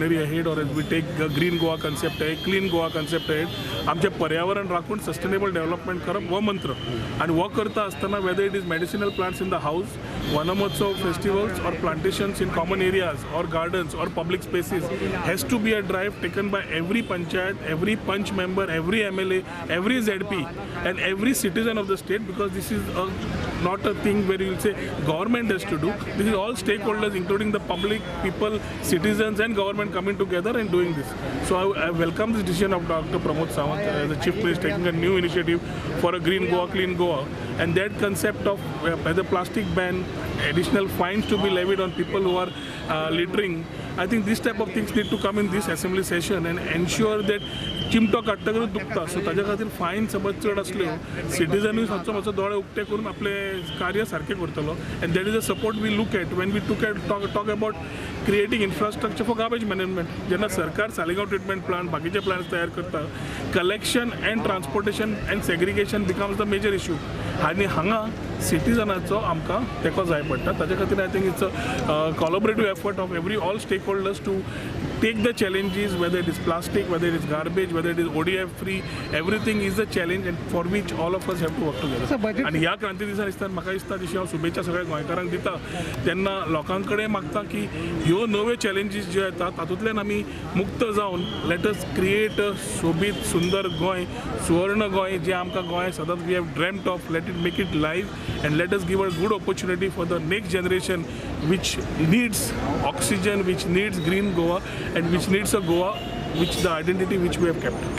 ahead, or as we take green Goa concept आहे, clean Goa concept आहे, आमचे पर्यावरण राखून सस्टेनेबल डेव्हलपमेंट करप हो मंत्र. आणि वो करता असताना whether it is medicinal plants in the house, Vanamahotsav festivals or plantations in common areas or gardens or public spaces has to be a drive taken by every panchayat, every punch member, every MLA, every ZP and every citizen of the state, because this is not a thing where you will say government has to do. This is all stakeholders including the public, people, citizens and government coming together and doing this. So I welcome this decision of Dr. Pramod Sawant, the Chief Minister, taking a new initiative for a green Goa, clean Goa, and that concept of the plastic ban, additional fines to be levied on people who are littering. I think this type of things need to come in this assembly session and ensure that चिमटो काडटकच दुखता. सो ताज्या खातीर fine समज चड आसल्यो, सिटीजनूय मातसो मातसो दोळे उक्ते करून आपले कार्य सारकें करतलो. And that is a support we look at when we talk about creating infrastructure for garbage management. जेन्ना सरकार सालिगांव ट्रिटमेंट प्लांट, बाकीचे प्लांट्स तयार करता, collection and transportation and segregation becomes the major issue. आनी हांगा सिटीजनाचो आमकां तेंको जाय पडटा. ताजे खातीर I think it's a collaborative effort of all stakeholders to take the challenges, whether it is plastic, whether it is garbage, whether it is ODF free, everything is a challenge and for which all of us have to work together. आणि ह्या क्रांती दिसा दिसता म्हाका दिसता जशी हांव शुभेच्छा सगळ्या गोंयकारांक दिता तेन्ना लोकां कडेन मागता की ह्यो नव्यो चॅलेंजीस ज्यो येतात तातूंतल्यान आमी मुक्त जावन लेट अस क्रिएट अ सोबीत सुंदर गोंय, सुवर्ण गोंय जें आमकां गोंय सदांच we have dreamt of. Let it make it live and let us give a good opportunity for the next generation which needs oxygen, which needs green Goa and which needs a Goa which the identity which we have kept.